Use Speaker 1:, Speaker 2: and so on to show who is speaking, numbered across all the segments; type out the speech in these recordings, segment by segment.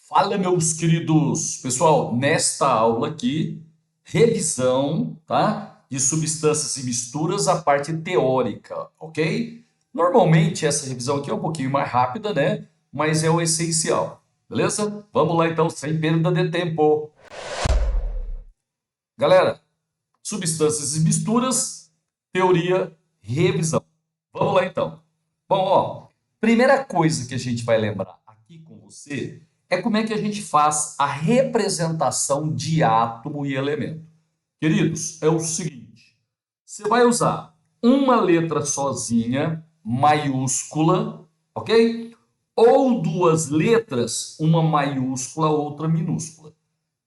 Speaker 1: Fala, meus queridos! Pessoal, nesta aula aqui, revisão, tá? De substâncias e misturas, a parte teórica, ok? Normalmente essa revisão aqui é um pouquinho mais rápida, né? Mas é o essencial, beleza? Vamos lá então, sem perda de tempo. Galera, substâncias e misturas, teoria, revisão. Vamos lá então. Bom, ó, primeira coisa que a gente vai lembrar aqui com você é como é que a gente faz a representação de átomo e elemento. Queridos, é o seguinte: você vai usar uma letra sozinha, maiúscula, ok? Ou duas letras, uma maiúscula, outra minúscula.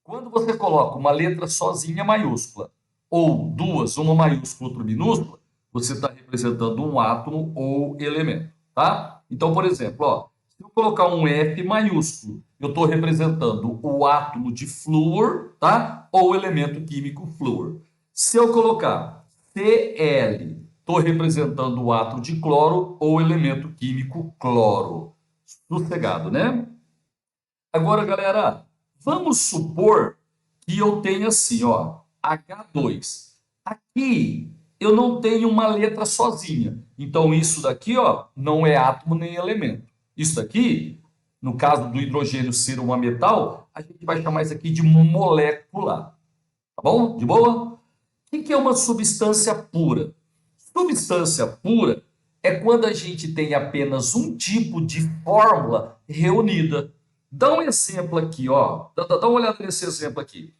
Speaker 1: Quando você coloca uma letra sozinha, maiúscula, ou duas, uma maiúscula, outra minúscula, você está representando um átomo ou elemento, tá? Então, por exemplo, ó, se eu colocar um F maiúsculo, eu estou representando o átomo de flúor, tá? Ou o elemento químico flúor. Se eu colocar Cl, estou representando o átomo de cloro ou o elemento químico cloro. Sossegado, né? Agora, galera, vamos supor que eu tenha assim, ó, H2. Aqui eu não tenho uma letra sozinha. Então isso daqui, ó, não é átomo nem elemento. Isso daqui, no caso do hidrogênio ser uma metal, a gente vai chamar isso aqui de molécula. Tá bom? De boa? O que é uma substância pura? Substância pura é quando a gente tem apenas um tipo de fórmula reunida. Dá um exemplo aqui, ó. Dá uma olhada nesse exemplo aqui.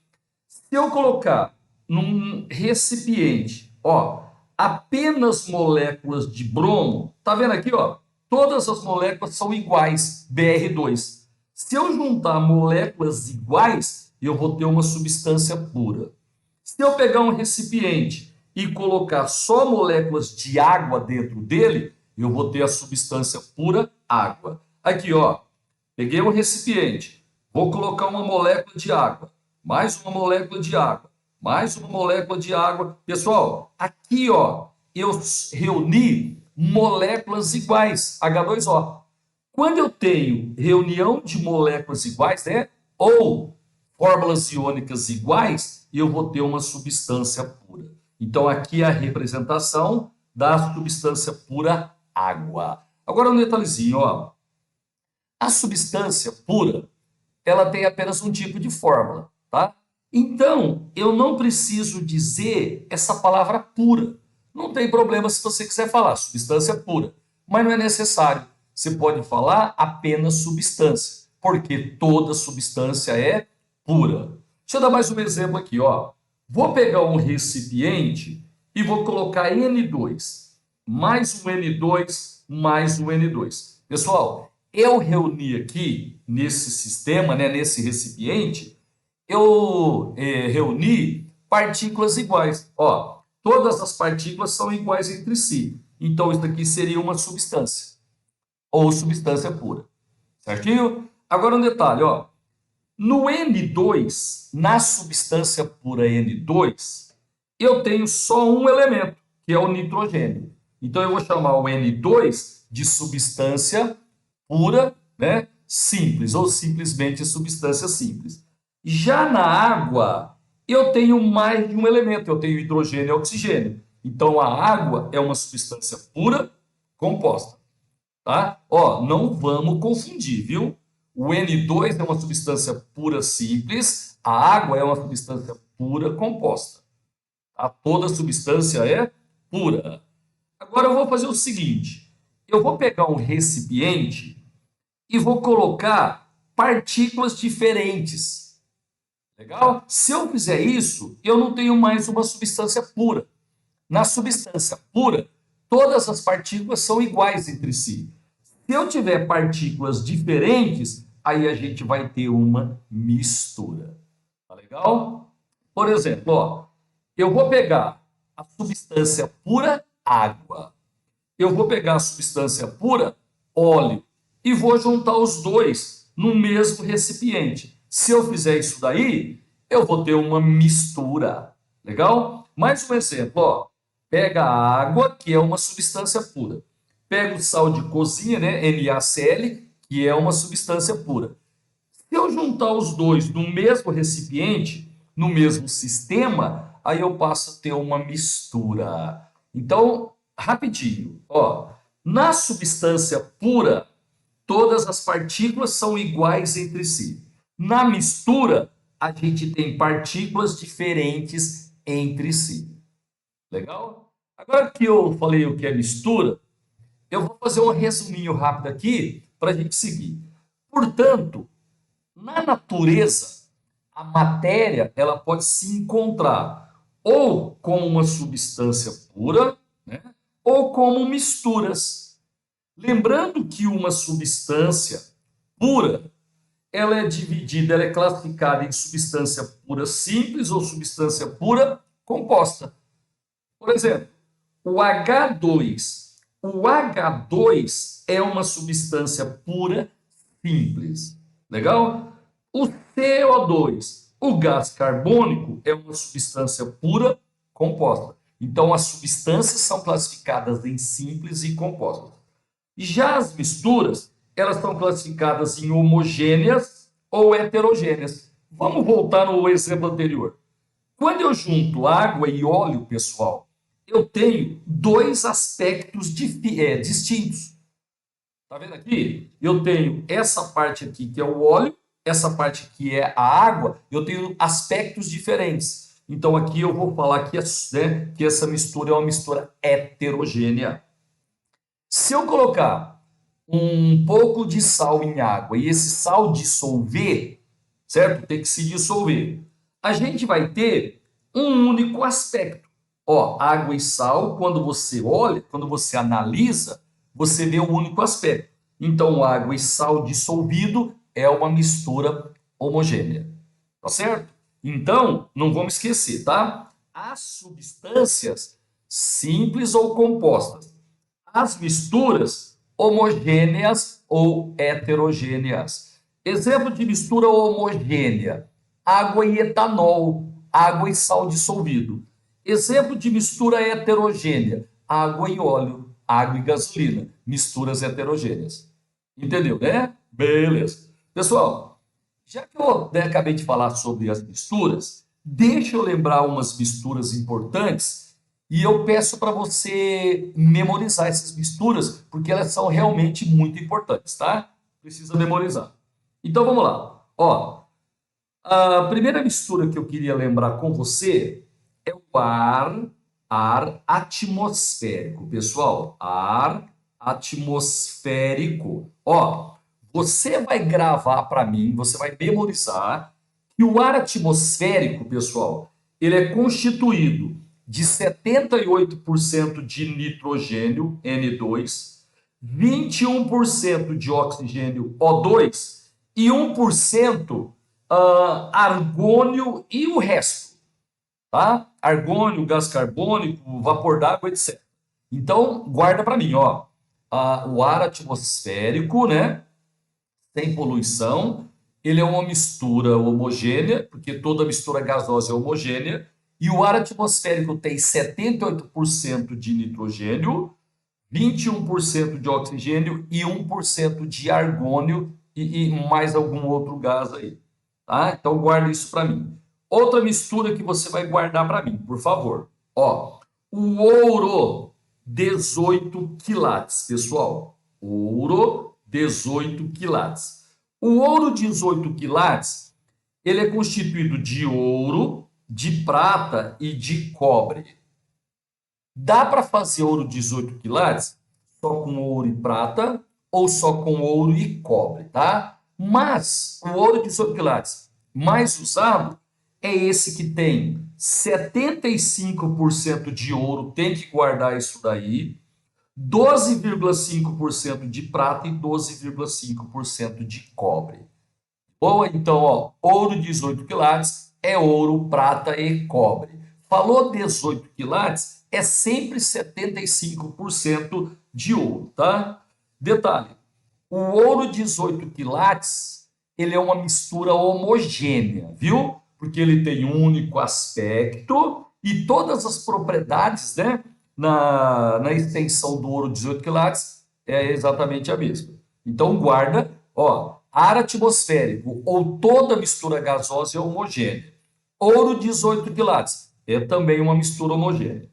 Speaker 1: Se eu colocar num recipiente, ó, apenas moléculas de bromo, tá vendo aqui, ó? Todas as moléculas são iguais, Br2. Se eu juntar moléculas iguais, eu vou ter uma substância pura. Se eu pegar um recipiente e colocar só moléculas de água dentro dele, eu vou ter a substância pura água. Aqui, ó, peguei um recipiente, vou colocar uma molécula de água, mais uma molécula de água, mais uma molécula de água. Pessoal, aqui, ó, eu reuni moléculas iguais, H2O. Quando eu tenho reunião de moléculas iguais, né, ou fórmulas iônicas iguais, eu vou ter uma substância pura. Então, aqui é a representação da substância pura água. Agora, um detalhezinho, ó. A substância pura, ela tem apenas um tipo de fórmula, tá? Então, eu não preciso dizer essa palavra pura. Não tem problema se você quiser falar substância pura, mas não é necessário. Você pode falar apenas substância, porque toda substância é pura. Deixa eu dar mais um exemplo aqui, ó. Vou pegar um recipiente e vou colocar N2, mais um N2, mais um N2. Pessoal, eu reuni aqui nesse sistema, né, nesse recipiente, eu reuni partículas iguais. Ó, todas as partículas são iguais entre si. Então, isso aqui seria uma substância, ou substância pura. Certinho? Agora um detalhe, ó. No N2, na substância pura N2, eu tenho só um elemento, que é o nitrogênio. Então, eu vou chamar o N2 de substância pura, né, simples, ou simplesmente substância simples. Já na água, eu tenho mais de um elemento, eu tenho hidrogênio e oxigênio. Então, a água é uma substância pura composta. Tá? Ó, não vamos confundir, viu? O N2 é uma substância pura simples, a água é uma substância pura composta. Tá? Toda substância é pura. Agora eu vou fazer o seguinte: eu vou pegar um recipiente e vou colocar partículas diferentes. Legal? Se eu fizer isso, eu não tenho mais uma substância pura. Na substância pura, todas as partículas são iguais entre si. Se eu tiver partículas diferentes, aí a gente vai ter uma mistura. Tá legal? Por exemplo, ó, eu vou pegar a substância pura água. Eu vou pegar a substância pura óleo e vou juntar os dois no mesmo recipiente. Se eu fizer isso daí, eu vou ter uma mistura. Legal? Mais um exemplo, ó. Pega a água, que é uma substância pura. Pega o sal de cozinha, né, NaCl, que é uma substância pura. Se eu juntar os dois no mesmo recipiente, no mesmo sistema, aí eu passo a ter uma mistura. Então, rapidinho, ó, na substância pura, todas as partículas são iguais entre si. Na mistura, a gente tem partículas diferentes entre si. Legal? Agora que eu falei o que é mistura, eu vou fazer um resuminho rápido aqui para a gente seguir. Portanto, na natureza, a matéria ela pode se encontrar ou como uma substância pura, né, ou como misturas. Lembrando que uma substância pura, ela é dividida, ela é classificada em substância pura simples ou substância pura composta. Por exemplo, o H2. O H2 é uma substância pura simples. Legal? O CO2, o gás carbônico, é uma substância pura composta. Então, as substâncias são classificadas em simples e compostas. Já as misturas, elas são classificadas em homogêneas ou heterogêneas. Vamos voltar no exemplo anterior. Quando eu junto água e óleo, pessoal, eu tenho dois aspectos distintos. Tá vendo aqui? Eu tenho essa parte aqui que é o óleo, essa parte que é a água, eu tenho aspectos diferentes. Então aqui eu vou falar que, que essa mistura é uma mistura heterogênea. Se eu colocar um pouco de sal em água e esse sal dissolver, certo? Tem que se dissolver. A gente vai ter um único aspecto. Ó, água e sal, quando você olha, quando você analisa, você vê um único aspecto. Então, água e sal dissolvido é uma mistura homogênea. Tá certo? Então, não vamos esquecer, tá? As substâncias simples ou compostas. As misturas homogêneas ou heterogêneas. Exemplo de mistura homogênea: água e etanol, água e sal dissolvido. Exemplo de mistura heterogênea: água e óleo, água e gasolina. Misturas heterogêneas. Entendeu, né? Beleza. Pessoal, já que eu acabei de falar sobre as misturas, deixa eu lembrar umas misturas importantes e eu peço para você memorizar essas misturas, porque elas são realmente muito importantes, tá? Precisa memorizar. Então vamos lá. Ó, a primeira mistura que eu queria lembrar com você é o ar atmosférico, pessoal. Ar atmosférico. Ó, você vai gravar para mim, você vai memorizar que o ar atmosférico, pessoal, ele é constituído de 78% de nitrogênio, N2, 21% de oxigênio, O2, e 1% argônio e o resto, tá? Argônio, gás carbônico, vapor d'água, etc. Então, guarda para mim, ó. O ar atmosférico, né? Sem poluição, ele é uma mistura homogênea, porque toda mistura gasosa é homogênea, e o ar atmosférico tem 78% de nitrogênio, 21% de oxigênio e 1% de argônio e mais algum outro gás aí. Tá? Então guarda isso para mim. Outra mistura que você vai guardar para mim, por favor. Ó, o ouro, 18 quilates, pessoal. Ouro, 18 quilates. O ouro 18 quilates, ele é constituído de ouro, de prata e de cobre. Dá para fazer ouro 18 quilates só com ouro e prata ou só com ouro e cobre, tá? Mas o ouro 18 quilates mais usado é esse que tem 75% de ouro, tem que guardar isso daí, 12,5% de prata e 12,5% de cobre. Bom, então, ó, ouro 18 quilates é ouro, prata e cobre. Falou 18 quilates, é sempre 75% de ouro, tá? Detalhe, o ouro 18 quilates, ele é uma mistura homogênea, viu? Porque ele tem um único aspecto e todas as propriedades, né, na extensão do ouro 18 quilates é exatamente a mesma. Então, guarda, ó, ar atmosférico ou toda mistura gasosa é homogênea. Ouro 18 quilates é também uma mistura homogênea.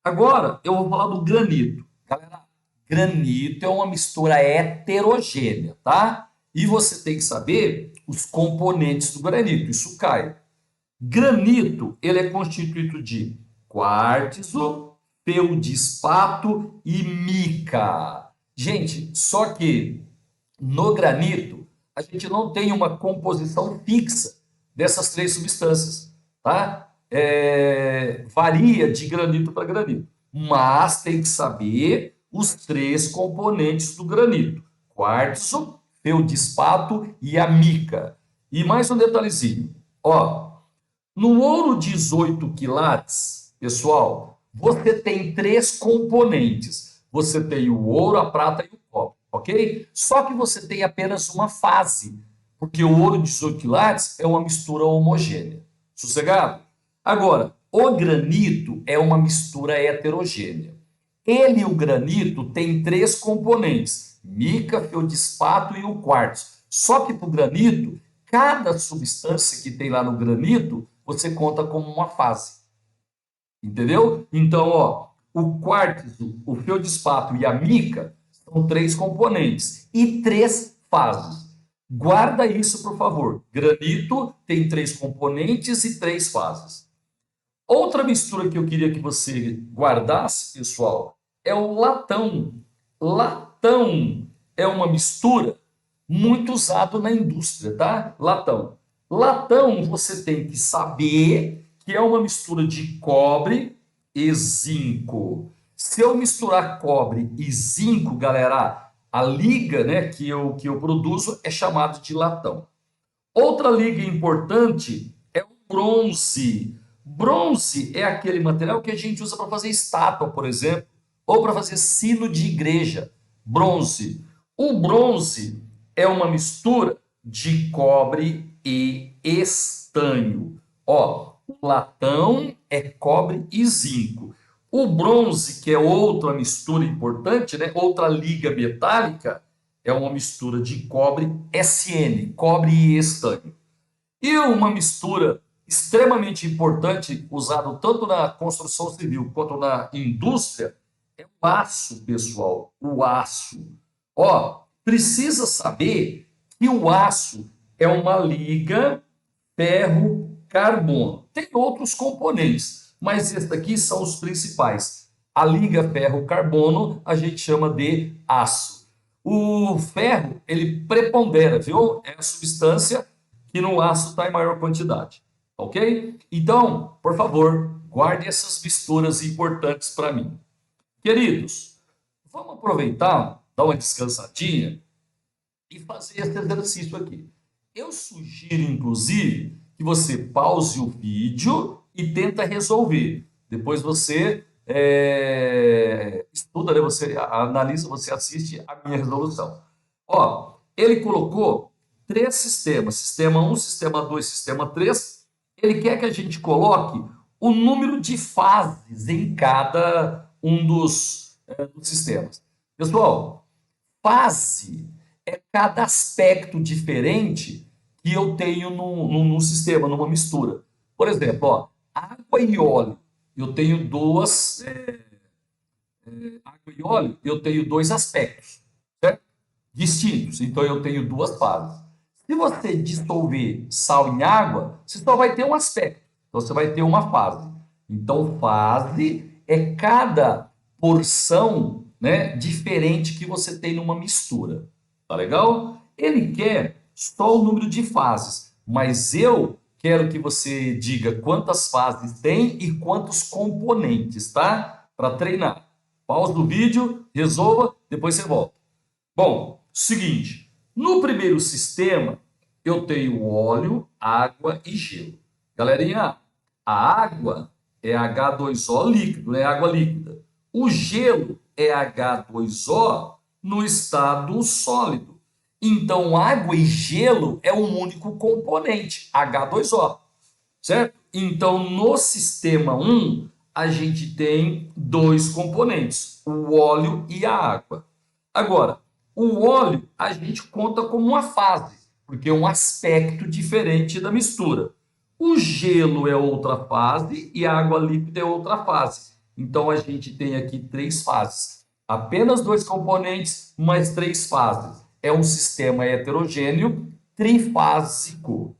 Speaker 1: Agora eu vou falar do granito. Galera, granito é uma mistura heterogênea, tá? E você tem que saber os componentes do granito, isso cai. Granito, ele é constituído de quartzo, feldespato e mica. Gente, só que no granito, a gente não tem uma composição fixa dessas três substâncias, tá? Varia de granito para granito, mas tem que saber os três componentes do granito: quartzo, feldespato e a mica. E mais um detalhezinho, ó, no ouro 18 quilates, pessoal, você tem três componentes. Você tem o ouro, a prata e o cobre, ok? Só que você tem apenas uma fase, porque o ouro 18 quilates é uma mistura homogênea. Sossegado? Agora, o granito é uma mistura heterogênea. Ele, o granito, tem três componentes: mica, feldespato e o quartzo. Só que para o granito, cada substância que tem lá no granito, você conta como uma fase. Entendeu? Então, ó, o quartzo, o feldespato e a mica são três componentes e três fases. Guarda isso, por favor. Granito tem três componentes e três fases. Outra mistura que eu queria que você guardasse, pessoal, é o latão. Latão é uma mistura muito usado na indústria, tá? Latão. Latão, você tem que saber que é uma mistura de cobre e zinco. Se eu misturar cobre e zinco, galera, a liga, né, que eu produzo é chamada de latão. Outra liga importante é o bronze. Bronze é aquele material que a gente usa para fazer estátua, por exemplo, ou para fazer sino de igreja. Bronze. O bronze é uma mistura de cobre e estanho. Ó, o latão é cobre e zinco. O bronze, que é outra mistura importante, né? Outra liga metálica, é uma mistura de cobre SN, cobre e estanho. E uma mistura extremamente importante, usado tanto na construção civil quanto na indústria, é o aço, pessoal. O aço. Ó, precisa saber que o aço é uma liga ferro-carbono. Tem outros componentes, mas esses aqui são os principais. A liga ferro-carbono a gente chama de aço. O ferro, ele prepondera, viu? É a substância que no aço está em maior quantidade, ok? Então, por favor, guarde essas misturas importantes para mim. Queridos, vamos aproveitar, dar uma descansadinha e fazer esse exercício aqui. Eu sugiro, inclusive, que você pause o vídeo e tenta resolver. Depois você estuda, né? Você analisa, você assiste a minha resolução. Ó, ele colocou três sistemas: sistema 1, sistema 2, sistema 3. Ele quer que a gente coloque o número de fases em cada um dos sistemas. Pessoal, fase é cada aspecto diferente que eu tenho no sistema, numa mistura. Por exemplo, ó, água e óleo. Eu tenho água e óleo, eu tenho dois aspectos, certo? Distintos. Então eu tenho duas fases. Se você dissolver sal em água, você só vai ter um aspecto. Então você vai ter uma fase. Então fase é cada porção, né, diferente que você tem numa mistura. Tá legal? Ele quer só o número de fases, mas eu quero que você diga quantas fases tem e quantos componentes, tá? Para treinar. Pausa o vídeo, resolva, depois você volta. Bom, seguinte, no primeiro sistema eu tenho óleo, água e gelo. Galerinha, a água é H2O líquido, né? Água líquida. O gelo é H2O no estado sólido. Então, água e gelo é um único componente, H2O, certo? Então, no sistema 1, a gente tem dois componentes, o óleo e a água. Agora, o óleo a gente conta como uma fase, porque é um aspecto diferente da mistura. O gelo é outra fase e a água líquida é outra fase. Então a gente tem aqui três fases. Apenas dois componentes, mais três fases. É um sistema heterogêneo trifásico.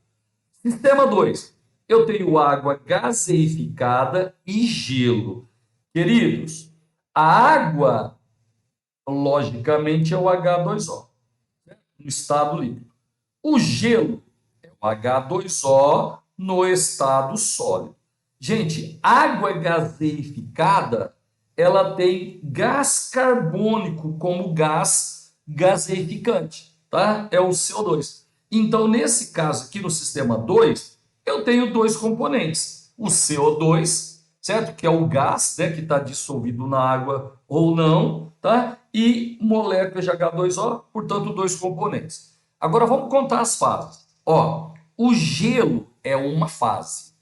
Speaker 1: Sistema 2. Eu tenho água gaseificada e gelo. Queridos, a água, logicamente, é o H2O, no estado líquido. O gelo é o H2O no estado sólido. Gente, água gaseificada, ela tem gás carbônico como gás gaseificante, tá? É o CO2. Então, nesse caso aqui no sistema 2, eu tenho dois componentes. O CO2, certo? Que é o gás, né, que está dissolvido na água ou não, tá? E molécula de H2O, portanto, dois componentes. Agora vamos contar as fases. Ó, o gelo é uma fase.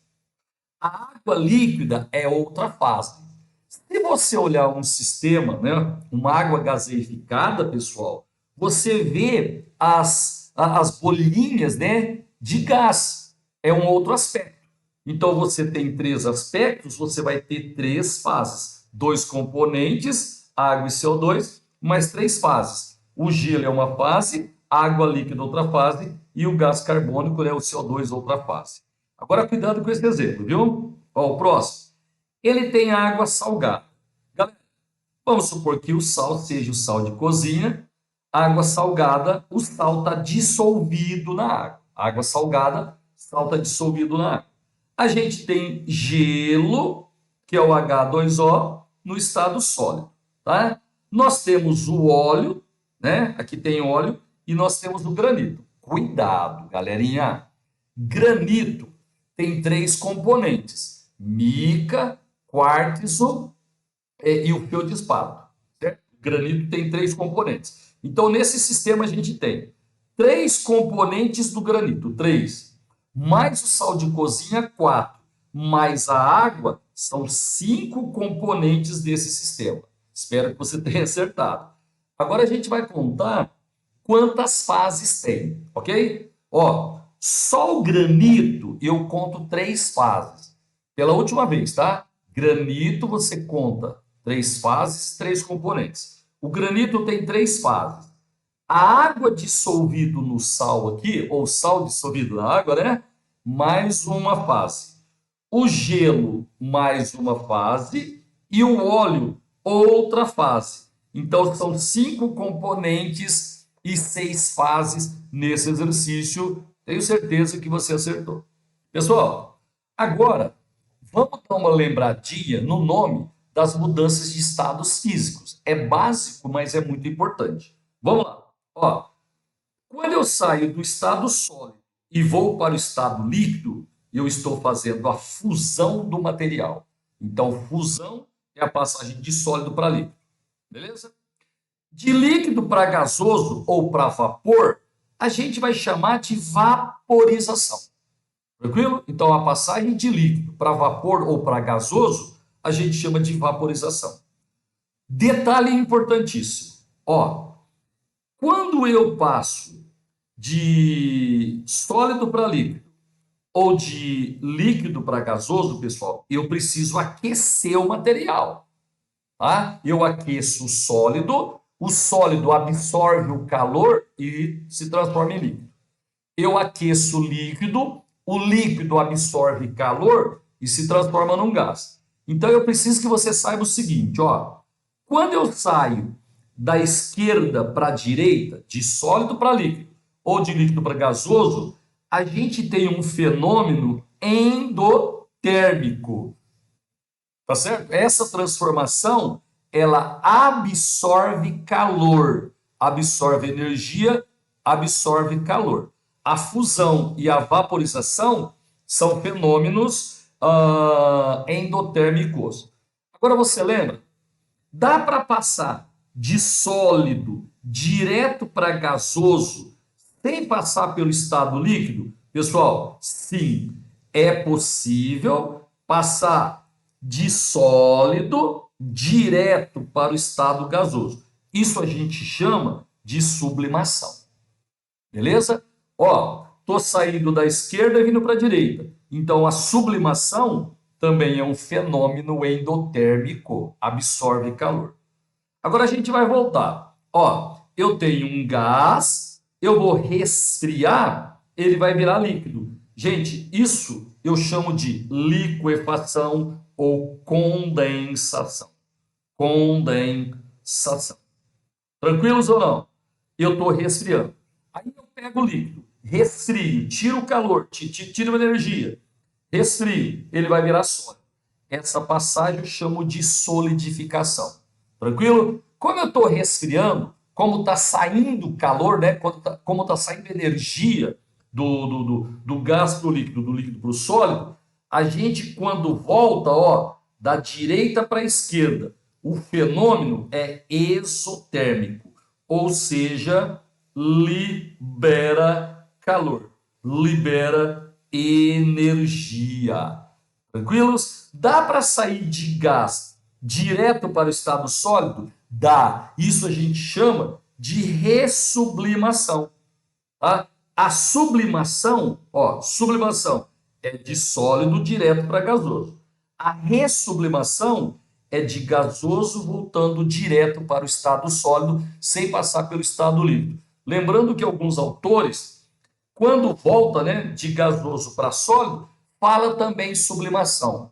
Speaker 1: A água líquida é outra fase. Se você olhar um sistema, né, uma água gaseificada, pessoal, você vê as bolinhas, né, de gás. É um outro aspecto. Então, você tem três aspectos, você vai ter três fases. Dois componentes, água e CO2, mais três fases. O gelo é uma fase, a água líquida outra fase e o gás carbônico, né, o CO2 outra fase. Agora, cuidado com esse exemplo, viu? Ó, o próximo. Ele tem água salgada. Galera, vamos supor que o sal seja o sal de cozinha. Água salgada, o sal está dissolvido na água. Água salgada, o sal está dissolvido na água. A gente tem gelo, que é o H2O, no estado sólido. Tá? Nós temos o óleo, né? Aqui tem óleo, e nós temos o granito. Cuidado, galerinha. Granito tem três componentes: mica, quartzo e o feldspato. Certo? Granito tem três componentes. Então, nesse sistema, a gente tem três componentes do granito, três, mais o sal de cozinha, quatro, mais a água, são cinco componentes desse sistema. Espero que você tenha acertado. Agora a gente vai contar quantas fases tem, ok? Ó, só o granito eu conto três fases. Pela última vez, tá? Granito você conta três fases, três componentes. O granito tem três fases. A água dissolvida no sal aqui, ou sal dissolvido na água, né? Mais uma fase. O gelo, mais uma fase. E o óleo, outra fase. Então, são cinco componentes e seis fases nesse exercício. Tenho certeza que você acertou. Pessoal, agora vamos dar uma lembradinha no nome das mudanças de estados físicos. É básico, mas é muito importante. Vamos lá. Ó, quando eu saio do estado sólido e vou para o estado líquido, eu estou fazendo a fusão do material. Então, fusão é a passagem de sólido para líquido. Beleza? De líquido para gasoso ou para vapor, a gente vai chamar de vaporização. Tranquilo? Então, a passagem de líquido para vapor ou para gasoso, a gente chama de vaporização. Detalhe importantíssimo. Ó, quando eu passo de sólido para líquido ou de líquido para gasoso, pessoal, eu preciso aquecer o material. Tá? Eu aqueço o sólido absorve o calor e se transforma em líquido. Eu aqueço o líquido absorve calor e se transforma num gás. Então eu preciso que você saiba o seguinte, ó, quando eu saio da esquerda para a direita, de sólido para líquido, ou de líquido para gasoso, a gente tem um fenômeno endotérmico. Tá certo? Essa transformação, ela absorve calor, absorve energia, absorve calor. A fusão e a vaporização são fenômenos endotérmicos. Agora você lembra? Dá para passar de sólido direto para gasoso sem passar pelo estado líquido? Pessoal, sim, é possível passar de sólido direto para o estado gasoso. Isso a gente chama de sublimação. Beleza? Ó, tô saindo da esquerda e vindo para a direita. Então, a sublimação também é um fenômeno endotérmico, absorve calor. Agora a gente vai voltar. Ó, eu tenho um gás, eu vou resfriar, ele vai virar líquido. Gente, isso eu chamo de liquefação ou condensação. Condensação. Tranquilos ou não? Eu estou resfriando. Aí eu pego o líquido, resfrio, tiro o calor, tiro a energia, resfrio, ele vai virar sólido. Essa passagem eu chamo de solidificação. Tranquilo? Como eu estou resfriando, como está saindo calor, né? Como está saindo energia do gás para o líquido, do líquido para o sólido, a gente, quando volta, ó, da direita para a esquerda, o fenômeno é exotérmico, ou seja, libera calor, libera energia. Tranquilos? Dá para sair de gás direto para o estado sólido? Dá. Isso a gente chama de ressublimação. Tá? A sublimação, ó, sublimação é de sólido direto para gasoso. A ressublimação é de gasoso voltando direto para o estado sólido, sem passar pelo estado líquido. Lembrando que alguns autores, quando volta, né, de gasoso para sólido, fala também em sublimação.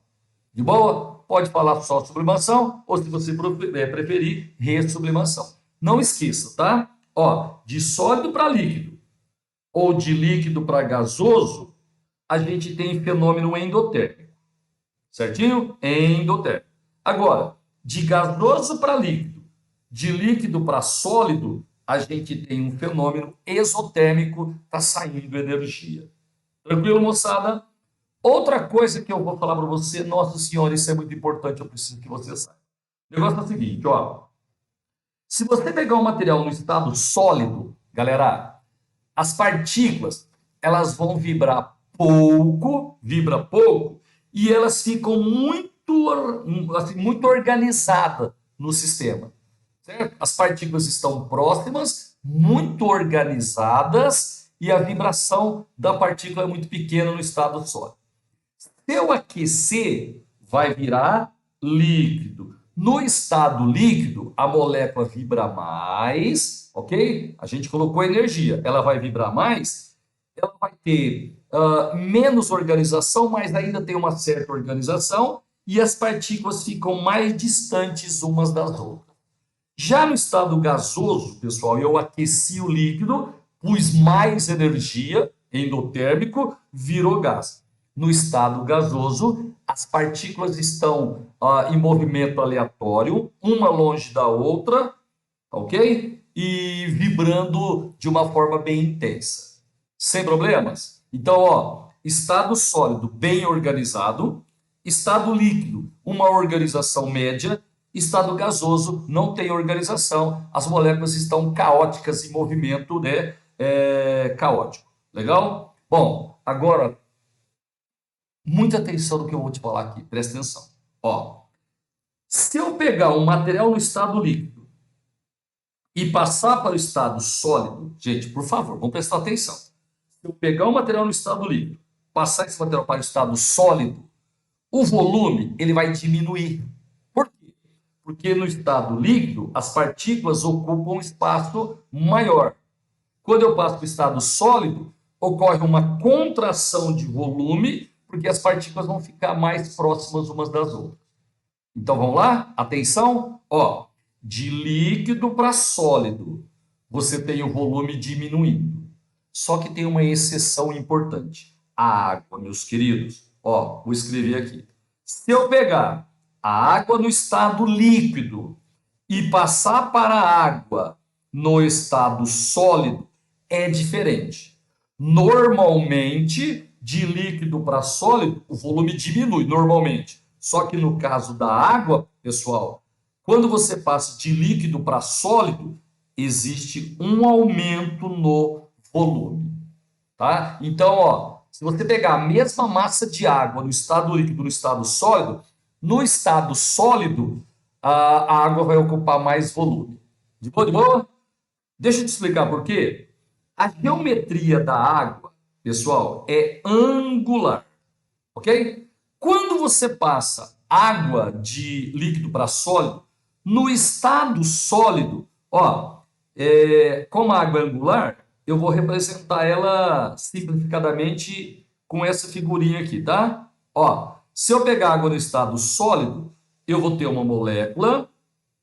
Speaker 1: De boa? Pode falar só sublimação, ou se você preferir, ressublimação. Não esqueça, tá? Ó, de sólido para líquido ou de líquido para gasoso, a gente tem fenômeno endotérmico. Certinho? Endotérmico. Agora, de gasoso para líquido, de líquido para sólido, a gente tem um fenômeno exotérmico, está saindo energia. Tranquilo, moçada? Outra coisa que eu vou falar para você, nossa senhora, isso é muito importante, eu preciso que você saiba. O negócio é o seguinte, ó. Se você pegar um material no estado sólido, galera, as partículas, elas vão vibra pouco, e elas ficam assim, muito organizadas no sistema. Certo? As partículas estão próximas, muito organizadas, e a vibração da partícula é muito pequena no estado sólido. Se eu aquecer, vai virar líquido. No estado líquido, a molécula vibra mais, ok? A gente colocou energia, ela vai vibrar mais, ela vai ter menos organização, mas ainda tem uma certa organização, e as partículas ficam mais distantes umas das outras. Já no estado gasoso, pessoal, eu aqueci o líquido, pus mais energia, endotérmico, virou gás. No estado gasoso, as partículas estão em movimento aleatório, uma longe da outra, ok? E vibrando de uma forma bem intensa. Sem problemas? Então, ó, estado sólido bem organizado, estado líquido, uma organização média, estado gasoso não tem organização, as moléculas estão caóticas em movimento, né? Caótico. Legal? Bom, agora, muita atenção no que eu vou te falar aqui, presta atenção. Ó, se eu pegar um material no estado líquido e passar para o estado sólido, gente, por favor, vamos prestar atenção. Se eu pegar um material no estado líquido, passar esse material para o estado sólido, o volume ele vai diminuir. Por quê? Porque no estado líquido, as partículas ocupam um espaço maior. Quando eu passo para o estado sólido, ocorre uma contração de volume, porque as partículas vão ficar mais próximas umas das outras. Então vamos lá? Atenção, ó, de líquido para sólido, você tem o volume diminuindo. Só que tem uma exceção importante. A água, meus queridos, ó, vou escrever aqui. Se eu pegar a água no estado líquido e passar para a água no estado sólido, é diferente. Normalmente, de líquido para sólido, o volume diminui, normalmente. Só que no caso da água, pessoal, quando você passa de líquido para sólido, existe um aumento no volume. Tá? Então, ó, se você pegar a mesma massa de água no estado líquido e no estado sólido, no estado sólido, a água vai ocupar mais volume. De boa, de boa? Deixa eu te explicar por quê. A geometria da água, pessoal, é angular, ok? Quando você passa água de líquido para sólido, no estado sólido, ó, como a água é angular, eu vou representar ela simplificadamente com essa figurinha aqui, tá? Ó, se eu pegar água no estado sólido, eu vou ter uma molécula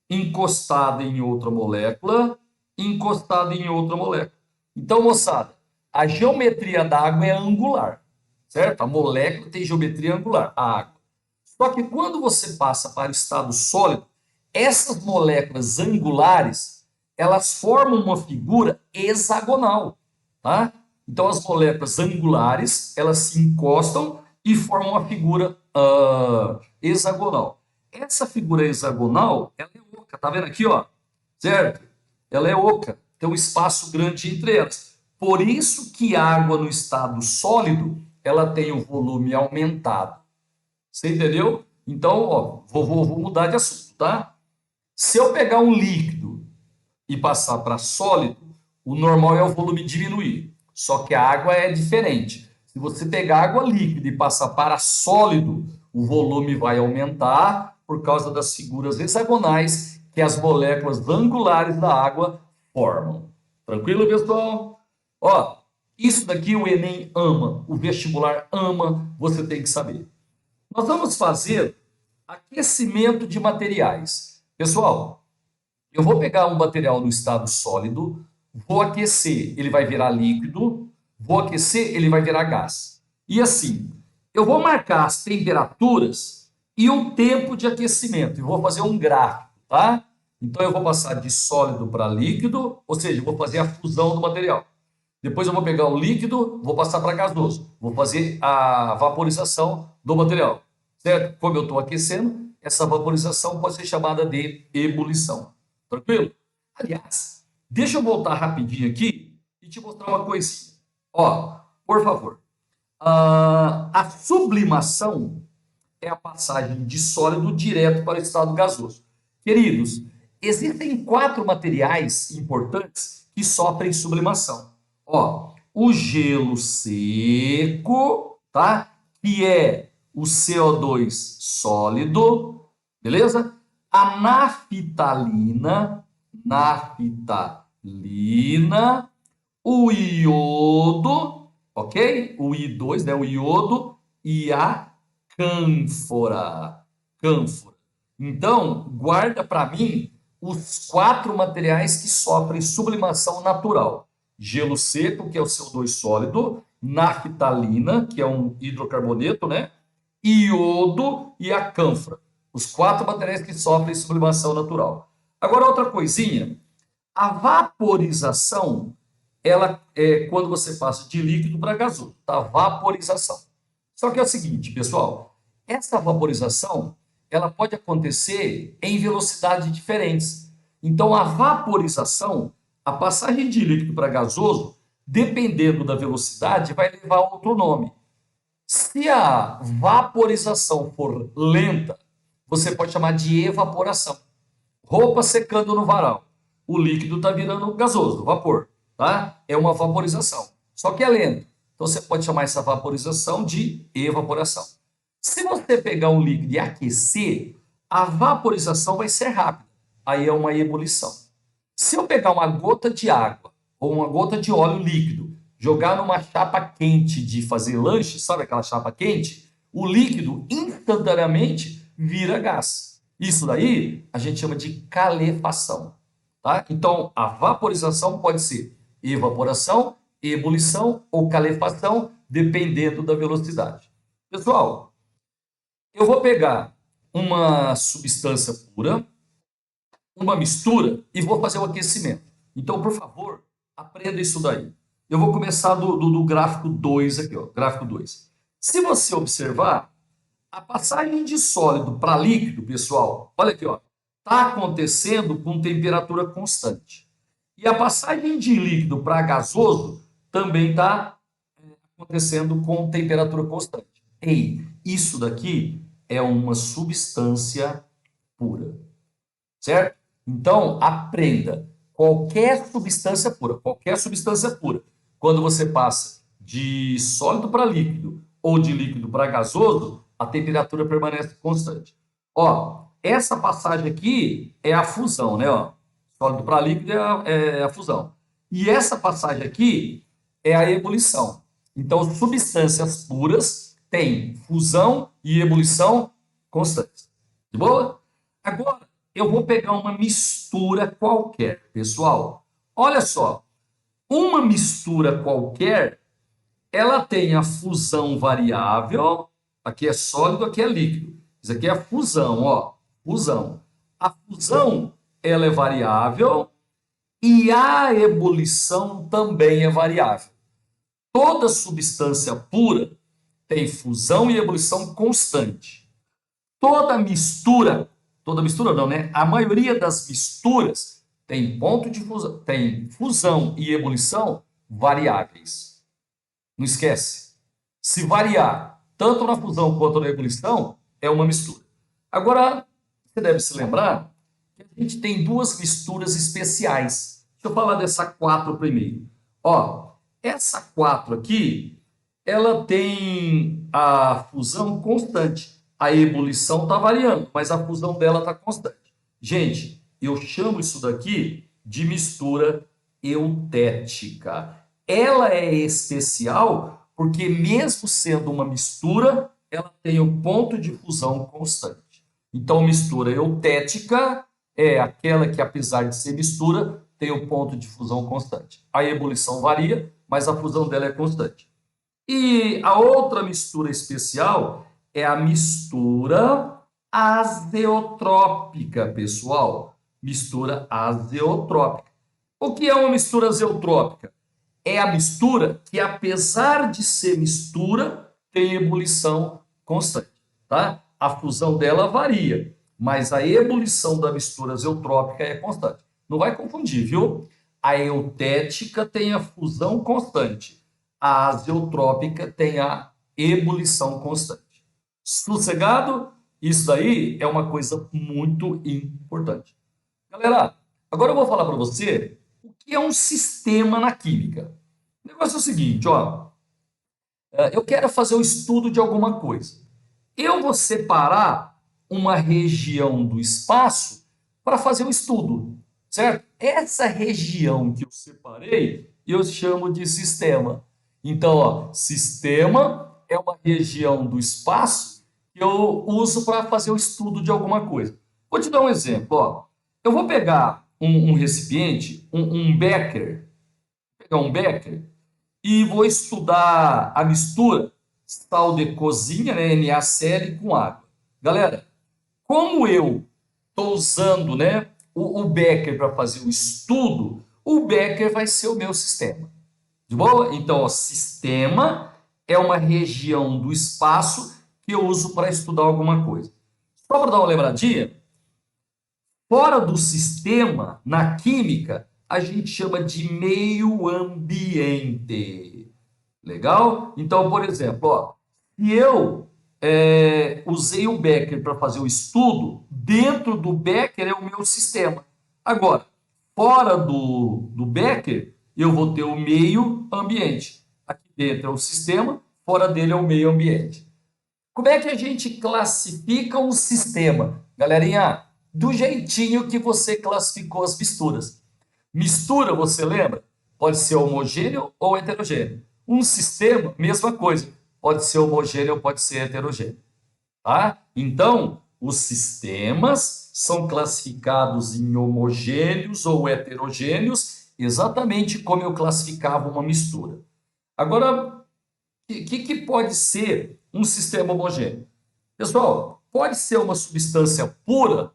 Speaker 1: encostada em outra molécula, encostada em outra molécula. Então, moçada, a geometria da água é angular, certo? A molécula tem geometria angular, a água. Só que quando você passa para o estado sólido, essas moléculas angulares, elas formam uma figura hexagonal, tá? Então, as moléculas angulares, elas se encostam e formam uma figura hexagonal. Essa figura hexagonal, ela é oca, tá vendo aqui, ó? Certo? Ela é oca, tem um espaço grande entre elas. Por isso que a água no estado sólido, ela tem o volume aumentado. Você entendeu? Então, ó, vou mudar de assunto, tá? Se eu pegar um líquido e passar para sólido, o normal é o volume diminuir. Só que a água é diferente. Se você pegar água líquida e passar para sólido, o volume vai aumentar por causa das figuras hexagonais que as moléculas angulares da água formam. Tranquilo, pessoal? Ó, isso daqui o Enem ama, o vestibular ama, você tem que saber. Nós vamos fazer aquecimento de materiais. Pessoal, eu vou pegar um material no estado sólido, vou aquecer, ele vai virar líquido, vou aquecer, ele vai virar gás. E assim, eu vou marcar as temperaturas e o tempo de aquecimento, e vou fazer um gráfico, tá? Então eu vou passar de sólido para líquido, ou seja, eu vou fazer a fusão do material. Depois eu vou pegar o líquido, vou passar para gasoso, vou fazer a vaporização do material, certo? Como eu estou aquecendo, essa vaporização pode ser chamada de ebulição. Tranquilo? Aliás, deixa eu voltar rapidinho aqui e te mostrar uma coisinha. Ó, por favor. A sublimação é a passagem de sólido direto para o estado gasoso. Queridos, existem 4 materiais importantes que sofrem sublimação. Ó, o gelo seco, tá? Que é o CO2 sólido, beleza? A naftalina, o iodo, ok? O I2, né? O iodo e a cânfora. Então, guarda para mim os 4 materiais que sofrem sublimação natural. Gelo seco, que é o CO2 sólido, naftalina, que é um hidrocarboneto, né? Iodo e a cânfora. Os 4 materiais que sofrem sublimação natural. Agora, outra coisinha. A vaporização, ela é quando você passa de líquido para gasoso, tá? Vaporização. Só que é o seguinte, pessoal, essa vaporização, ela pode acontecer em velocidades diferentes. Então, a vaporização, a passagem de líquido para gasoso, dependendo da velocidade, vai levar a outro nome. Se a vaporização for lenta, você pode chamar de evaporação. Roupa secando no varal. O líquido está virando gasoso, vapor, tá? É uma vaporização. Só que é lento. Então você pode chamar essa vaporização de evaporação. Se você pegar um líquido e aquecer, a vaporização vai ser rápida. Aí é uma ebulição. Se eu pegar uma gota de água ou uma gota de óleo líquido, jogar numa chapa quente de fazer lanche, sabe aquela chapa quente? O líquido instantaneamente vira gás. Isso daí a gente chama de calefação. Tá? Então, a vaporização pode ser evaporação, ebulição ou calefação, dependendo da velocidade. Pessoal, eu vou pegar uma substância pura, uma mistura e vou fazer o aquecimento. Então, por favor, aprenda isso daí. Eu vou começar do gráfico 2 aqui, ó, gráfico 2. Se você observar, a passagem de sólido para líquido, pessoal, olha aqui, ó, está acontecendo com temperatura constante. E a passagem de líquido para gasoso também está acontecendo com temperatura constante. Ei, isso daqui é uma substância pura, certo? Então, aprenda. qualquer substância pura, qualquer substância pura. Quando você passa de sólido para líquido ou de líquido para gasoso, a temperatura permanece constante. Ó, essa passagem aqui é a fusão, né? Ó, sólido para líquido é a fusão. E essa passagem aqui é a ebulição. Então, substâncias puras têm fusão e ebulição constantes. De boa? Agora, eu vou pegar uma mistura qualquer, pessoal. Olha só, uma mistura qualquer, ela tem a fusão variável, aqui é sólido, aqui é líquido. Isso aqui é a fusão, ó, fusão. A fusão, ela é variável e a ebulição também é variável. Toda substância pura tem fusão e ebulição constante. Toda mistura não, né? A maioria das misturas tem ponto de fusão, tem fusão e ebulição variáveis. Não esquece. Se variar tanto na fusão quanto na ebulição, é uma mistura. Agora, você deve se lembrar que a gente tem duas misturas especiais. Deixa eu falar dessa 4 primeiro. Ó, essa 4 aqui, ela tem a fusão constante. A ebulição está variando, mas a fusão dela está constante. Gente, eu chamo isso daqui de mistura eutética. Ela é especial porque, mesmo sendo uma mistura, ela tem o ponto de fusão constante. Então, mistura eutética é aquela que, apesar de ser mistura, tem o ponto de fusão constante. A ebulição varia, mas a fusão dela é constante. E a outra mistura especial é a mistura azeotrópica, pessoal. Mistura azeotrópica. O que é uma mistura azeotrópica? É a mistura que, apesar de ser mistura, tem ebulição constante, tá? A fusão dela varia, mas a ebulição da mistura azeotrópica é constante. Não vai confundir, viu? A eutética tem a fusão constante. A azeotrópica tem a ebulição constante. Sossegado? Isso daí é uma coisa muito importante. Galera, agora eu vou falar para você o que é um sistema na química. O negócio é o seguinte, ó. Eu quero fazer um estudo de alguma coisa. Eu vou separar uma região do espaço para fazer um estudo, certo? Essa região que eu separei, eu chamo de sistema. Então, ó, sistema é uma região do espaço que eu uso para fazer o estudo de alguma coisa. Vou te dar um exemplo, ó. Eu vou pegar um recipiente, um becker, e vou estudar a mistura sal de cozinha, né, NaCl, com água. Galera, como eu estou usando, né, o becker para fazer o estudo, o becker vai ser o meu sistema. De boa? Então, ó, sistema é uma região do espaço que eu uso para estudar alguma coisa. Só para dar uma lembradinha, fora do sistema, na química, a gente chama de meio ambiente. Legal? Então, por exemplo, ó, se eu usei o becker para fazer o estudo, dentro do becker é o meu sistema. Agora, fora do becker, eu vou ter o meio ambiente. Aqui dentro é o sistema, fora dele é o meio ambiente. Como é que a gente classifica um sistema? Galerinha, do jeitinho que você classificou as misturas. Mistura, você lembra? Pode ser homogêneo ou heterogêneo. Um sistema, mesma coisa. Pode ser homogêneo ou pode ser heterogêneo. Tá? Então, os sistemas são classificados em homogêneos ou heterogêneos, exatamente como eu classificava uma mistura. Agora, o que pode ser um sistema homogêneo? Pessoal, pode ser uma substância pura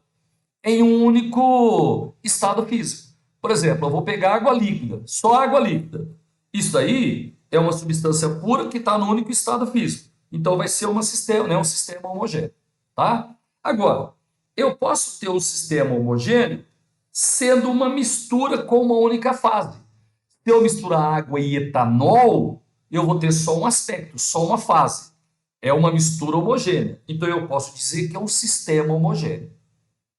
Speaker 1: em um único estado físico. Por exemplo, eu vou pegar água líquida, só água líquida. Isso aí é uma substância pura que está no único estado físico. Então vai ser um sistema homogêneo. Tá? Agora, eu posso ter um sistema homogêneo sendo uma mistura com uma única fase. Se eu misturar água e etanol, eu vou ter só um aspecto, só uma fase. É uma mistura homogênea. Então eu posso dizer que é um sistema homogêneo.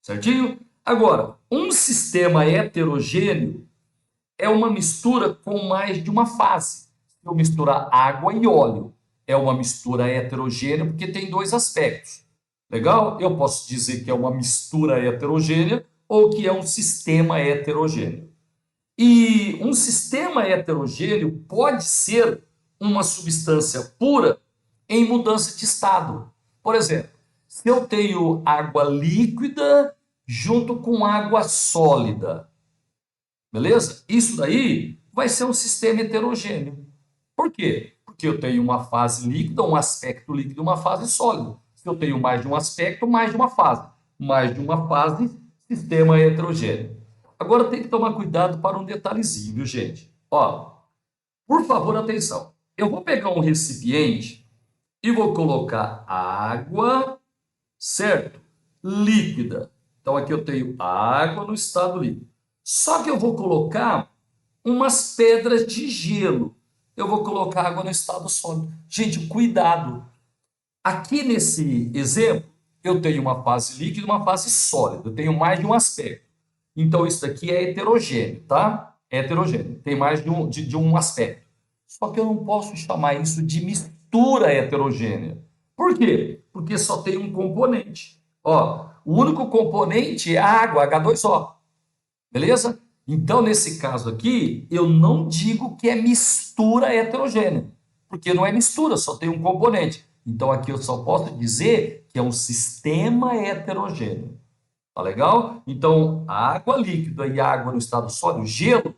Speaker 1: Certinho? Agora, um sistema heterogêneo é uma mistura com mais de uma fase. Se eu misturar água e óleo, é uma mistura heterogênea porque tem dois aspectos. Legal? Eu posso dizer que é uma mistura heterogênea ou que é um sistema heterogêneo. E um sistema heterogêneo pode ser uma substância pura em mudança de estado. Por exemplo, se eu tenho água líquida junto com água sólida, beleza? Isso daí vai ser um sistema heterogêneo. Por quê? Porque eu tenho uma fase líquida, um aspecto líquido e uma fase sólida. Se eu tenho mais de um aspecto, mais de uma fase. Mais de uma fase, sistema heterogêneo. Agora tem que tomar cuidado para um detalhezinho, viu, gente? Ó, por favor, atenção. Eu vou pegar um recipiente e vou colocar água, certo? Líquida. Então aqui eu tenho água no estado líquido. Só que eu vou colocar umas pedras de gelo. Eu vou colocar água no estado sólido. Gente, cuidado. Aqui nesse exemplo, eu tenho uma fase líquida e uma fase sólida. Eu tenho mais de um aspecto. Então, isso daqui é heterogêneo, tá? É heterogêneo. Tem mais de um aspecto. Só que eu não posso chamar isso de mistura heterogênea. Por quê? Porque só tem um componente. Ó, o único componente é a água, H2O. Beleza? Então, nesse caso aqui, eu não digo que é mistura heterogênea, porque não é mistura, só tem um componente. Então, aqui eu só posso dizer que é um sistema heterogêneo. Tá legal? Então, a água líquida e água no estado sólido, gelo,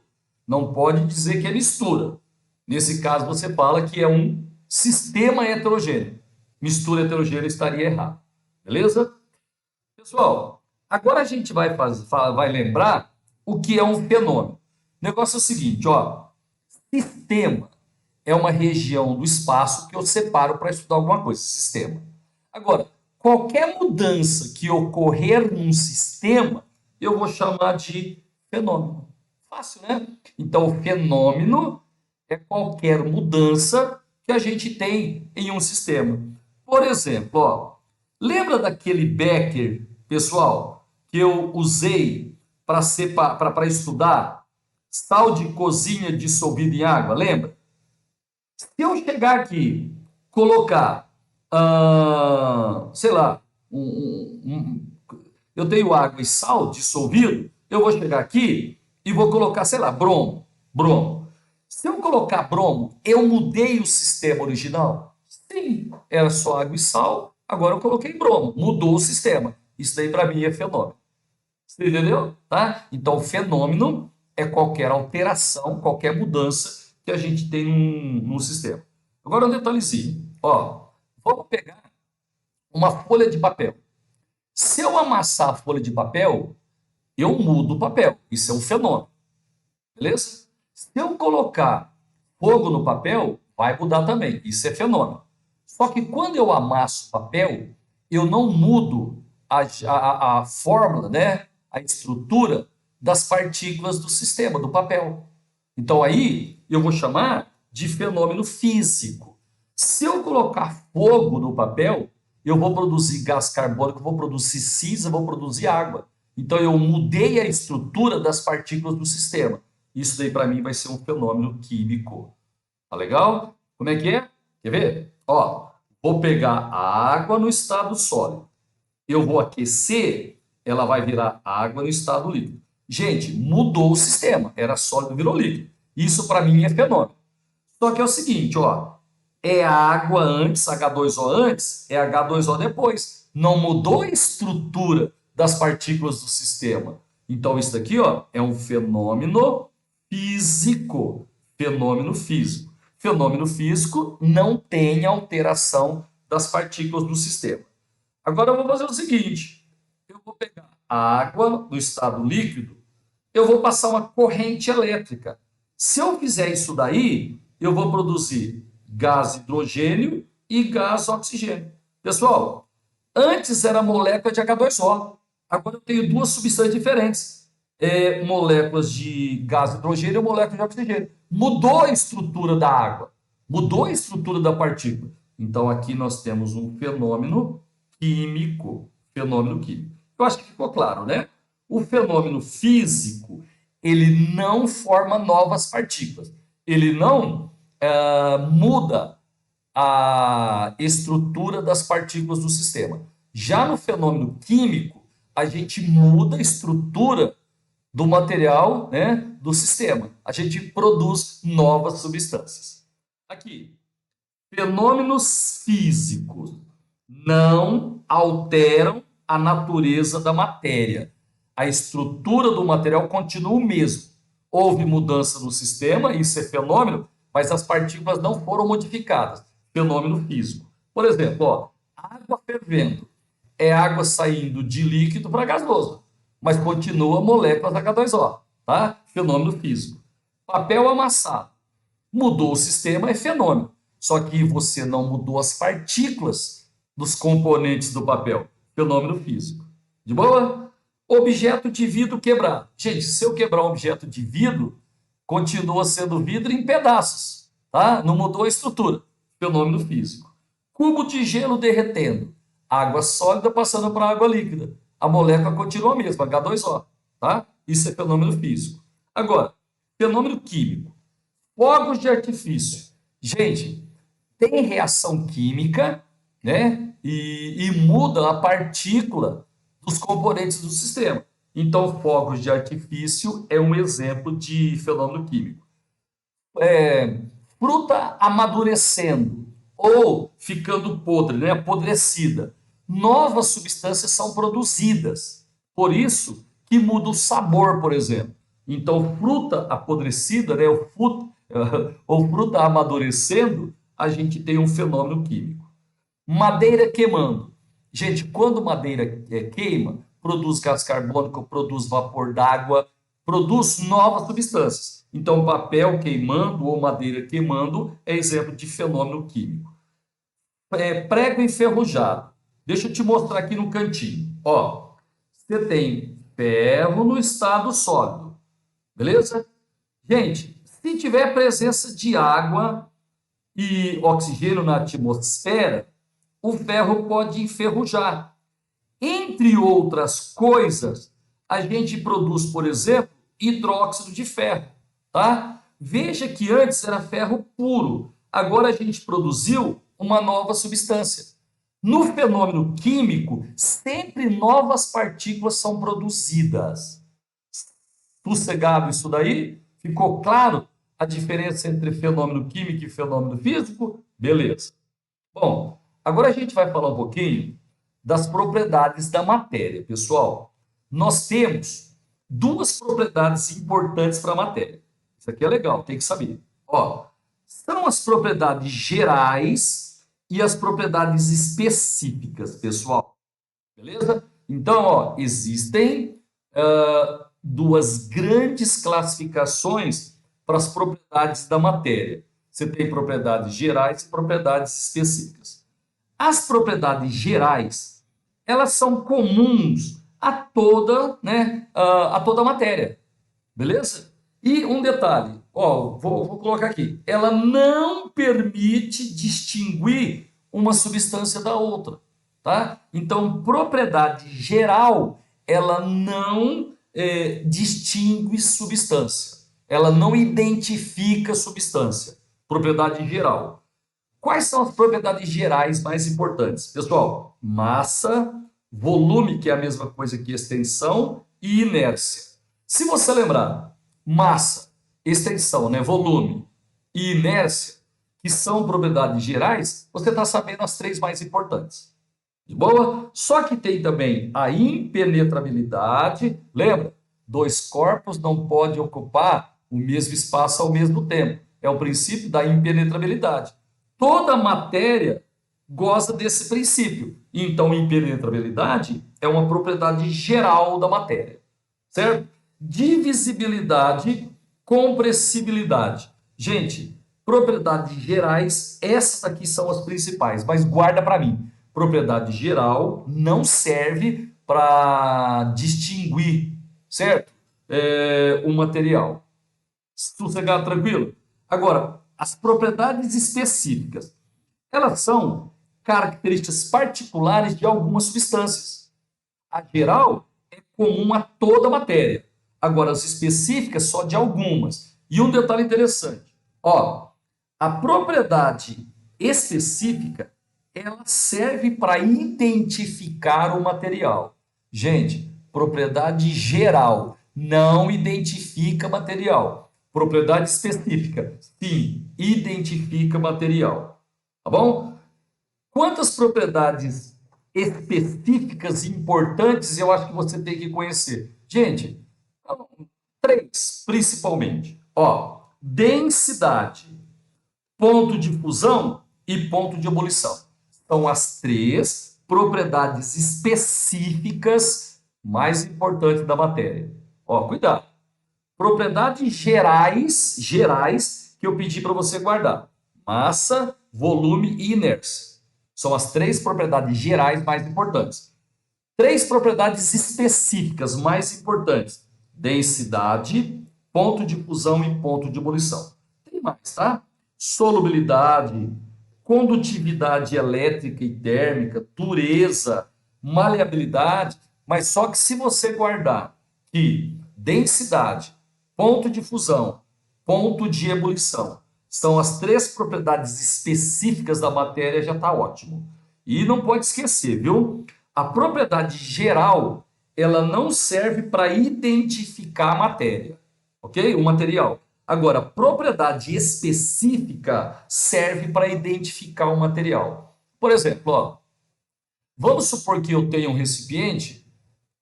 Speaker 1: não pode dizer que é mistura. Nesse caso, você fala que é um sistema heterogêneo. Mistura heterogênea estaria errado. Beleza? Pessoal, agora a gente vai lembrar o que é um fenômeno. O negócio é o seguinte, ó. Sistema é uma região do espaço que eu separo para estudar alguma coisa, sistema. Agora, qualquer mudança que ocorrer num sistema, eu vou chamar de fenômeno. Fácil, né? Então, o fenômeno é qualquer mudança que a gente tem em um sistema. Por exemplo, ó, lembra daquele becker, pessoal, que eu usei para estudar sal de cozinha dissolvido em água? Lembra? Se eu chegar aqui, colocar, sei lá, eu tenho água e sal dissolvido, eu vou chegar aqui e vou colocar, sei lá, bromo. Bromo. Se eu colocar bromo, eu mudei o sistema original? Sim, era só água e sal, agora eu coloquei bromo, mudou o sistema. Isso daí para mim é fenômeno. Você entendeu? Tá? Então, fenômeno é qualquer alteração, qualquer mudança que a gente tem num sistema. Agora, um detalhezinho. Ó, vamos pegar uma folha de papel. Se eu amassar a folha de papel, eu mudo o papel. Isso é um fenômeno. Beleza? Se eu colocar fogo no papel, vai mudar também. Isso é fenômeno. Só que quando eu amasso o papel, eu não mudo a fórmula, né? A estrutura das partículas do sistema, do papel. Então aí eu vou chamar de fenômeno físico. Se eu colocar fogo no papel, eu vou produzir gás carbônico, vou produzir cinza, vou produzir água. Então eu mudei a estrutura das partículas do sistema. Isso daí para mim vai ser um fenômeno químico. Tá legal? Como é que é? Quer ver? Ó, vou pegar a água no estado sólido. Eu vou aquecer, ela vai virar água no estado líquido. Gente, mudou o sistema. Era sólido, virou líquido. Isso para mim é fenômeno. Só que é o seguinte, ó. É água antes, H2O antes, é H2O depois. Não mudou a estrutura das partículas do sistema. Então, isso daqui, ó, é um fenômeno físico. Fenômeno físico. Fenômeno físico não tem alteração das partículas do sistema. Agora eu vou fazer o seguinte, eu vou pegar a água no estado líquido, eu vou passar uma corrente elétrica. Se eu fizer isso daí, eu vou produzir gás hidrogênio e gás oxigênio. Pessoal, antes era molécula de H2O, agora eu tenho duas substâncias diferentes. Moléculas de gás hidrogênio e moléculas de oxigênio. Mudou a estrutura da água, mudou a estrutura da partícula. Então aqui nós temos um fenômeno químico. Fenômeno químico. Eu acho que ficou claro, né? O fenômeno físico, ele não forma novas partículas. Ele não muda a estrutura das partículas do sistema. Já no fenômeno químico, a gente muda a estrutura do material, né, do sistema. A gente produz novas substâncias. Aqui, fenômenos físicos não alteram a natureza da matéria. A estrutura do material continua o mesmo. Houve mudança no sistema, isso é fenômeno, mas as partículas não foram modificadas. Fenômeno físico. Por exemplo, ó, água fervendo é água saindo de líquido para gasoso, mas continua moléculas H2O, tá? Fenômeno físico. Papel amassado. Mudou o sistema, é fenômeno. Só que você não mudou as partículas dos componentes do papel. Fenômeno físico. De boa? Objeto de vidro quebrado. Gente, se eu quebrar um objeto de vidro, continua sendo vidro em pedaços, tá? Não mudou a estrutura. Fenômeno físico. Cubo de gelo derretendo. Água sólida passando para água líquida. A molécula continua a mesma, H2O, tá? Isso é fenômeno físico. Agora, fenômeno químico. Fogos de artifício. Gente, tem reação química, né? E muda a partícula dos componentes do sistema. Então, fogos de artifício é um exemplo de fenômeno químico. Fruta amadurecendo ou ficando podre, né? Apodrecida. Novas substâncias são produzidas. Por isso que muda o sabor, por exemplo. Então, fruta apodrecida, né? Ou fruta amadurecendo, a gente tem um fenômeno químico. Madeira queimando. Gente, quando madeira queima, produz gás carbônico, produz vapor d'água, produz novas substâncias. Então, papel queimando ou madeira queimando é exemplo de fenômeno químico. Prego enferrujado. Deixa eu te mostrar aqui no cantinho. Ó, você tem ferro no estado sólido, beleza? Gente, se tiver presença de água e oxigênio na atmosfera, o ferro pode enferrujar. Entre outras coisas, a gente produz, por exemplo, hidróxido de ferro, tá? Veja que antes era ferro puro, agora a gente produziu uma nova substância. No fenômeno químico, sempre novas partículas são produzidas. Sossegado isso daí? Ficou claro a diferença entre fenômeno químico e fenômeno físico? Beleza. Bom, agora a gente vai falar um pouquinho das propriedades da matéria, pessoal. Nós temos duas propriedades importantes para a matéria. Isso aqui é legal, tem que saber. Ó, são as propriedades gerais e as propriedades específicas, pessoal. Beleza? Então, ó, existem duas grandes classificações para as propriedades da matéria. Você tem propriedades gerais e propriedades específicas. As propriedades gerais, elas são comuns a toda, né, a toda a matéria, beleza? E um detalhe, ó, vou colocar aqui, ela não permite distinguir uma substância da outra, tá? Então, propriedade geral, ela não distingue substância, ela não identifica substância, propriedade geral. Quais são as propriedades gerais mais importantes? Pessoal, massa, volume, que é a mesma coisa que extensão, e inércia. Se você lembrar, massa, extensão, né, volume e inércia, que são propriedades gerais, você está sabendo as três mais importantes. De boa? Só que tem também a impenetrabilidade. Lembra? Dois corpos não podem ocupar o mesmo espaço ao mesmo tempo. É o princípio da impenetrabilidade. Toda matéria goza desse princípio. Então, impenetrabilidade é uma propriedade geral da matéria, certo? Divisibilidade, compressibilidade. Gente, propriedades gerais, essas aqui são as principais, mas guarda para mim. Propriedade geral não serve para distinguir, certo? O material. Sossegado, tranquilo? Agora, as propriedades específicas, elas são características particulares de algumas substâncias. A geral é comum a toda a matéria. Agora, as específicas só de algumas. E um detalhe interessante, ó, a propriedade específica, ela serve para identificar o material. Gente, propriedade geral não identifica material. Propriedade específica, sim, identifica material. Tá bom? Quantas propriedades específicas e importantes eu acho que você tem que conhecer? Gente, três, principalmente. Ó, densidade, ponto de fusão e ponto de ebulição. São as três propriedades específicas mais importantes da matéria. Ó, cuidado. Propriedades gerais que eu pedi para você guardar. Massa, volume e inércia. São as três propriedades gerais mais importantes. Três propriedades específicas mais importantes. Densidade, ponto de fusão e ponto de ebulição. Tem mais, tá? Solubilidade, condutividade elétrica e térmica, dureza, maleabilidade, mas só que se você guardar que densidade, ponto de fusão, ponto de ebulição são as três propriedades específicas da matéria, já está ótimo. E não pode esquecer, viu? A propriedade geral, ela não serve para identificar a matéria, ok? O material. Agora, propriedade específica serve para identificar o material. Por exemplo, ó, vamos supor que eu tenha um recipiente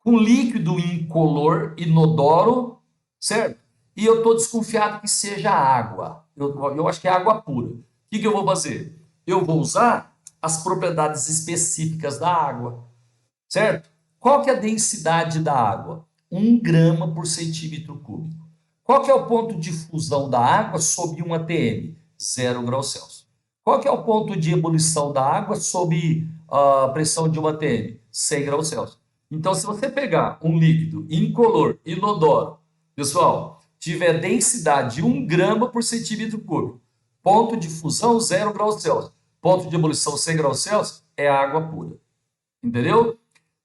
Speaker 1: com líquido incolor, inodoro, certo? E eu estou desconfiado que seja água. Eu acho que é água pura. O que eu vou fazer? Eu vou usar as propriedades específicas da água, certo? Qual que é a densidade da água? 1 grama por centímetro cúbico. Qual que é o ponto de fusão da água sob 1 atm? 0 graus Celsius. Qual que é o ponto de ebulição da água sob a pressão de 1 atm? 100 graus Celsius. Então, se você pegar um líquido incolor, inodoro, pessoal, tiver densidade 1 grama por centímetro cúbico, ponto de fusão 0 graus Celsius, ponto de ebulição 100 graus Celsius, é água pura. Entendeu?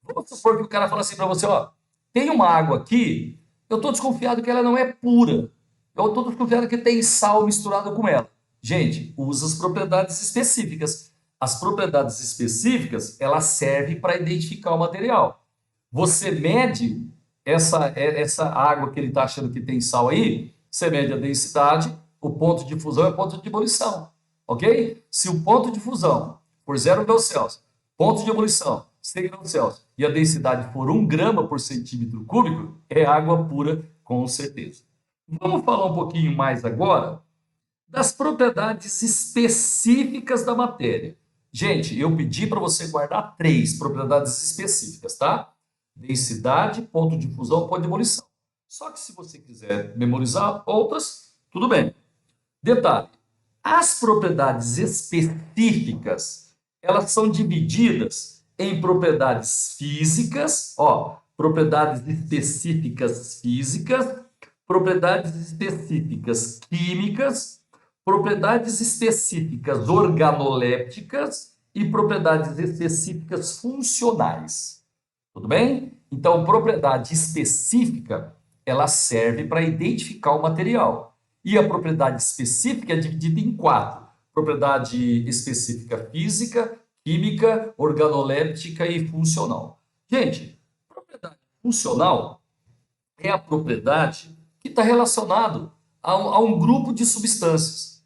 Speaker 1: Vamos supor que o cara fala assim para você, ó, tem uma água aqui, eu estou desconfiado que ela não é pura. Eu estou desconfiado que tem sal misturado com ela. Gente, usa as propriedades específicas. As propriedades específicas, elas servem para identificar o material. Você mede essa água que ele está achando que tem sal aí, você mede a densidade, o ponto de fusão e o ponto de ebulição. Ok? Se o ponto de fusão for 0 graus Celsius, ponto de ebulição 100 graus Celsius e a densidade for 1 grama por centímetro cúbico, é água pura, com certeza. Vamos falar um pouquinho mais agora das propriedades específicas da matéria. Gente, eu pedi para você guardar três propriedades específicas, tá? Densidade, ponto de fusão, ponto de ebulição. Só que se você quiser memorizar outras, tudo bem. Detalhe, as propriedades específicas, elas são divididas em propriedades físicas, ó, propriedades específicas físicas, propriedades específicas químicas, propriedades específicas organolépticas e propriedades específicas funcionais. Tudo bem? Então, propriedade específica, ela serve para identificar o material. E a propriedade específica é dividida em 4. Propriedade específica física, química, organoléptica e funcional. Gente, propriedade funcional é a propriedade que está relacionada a um grupo de substâncias.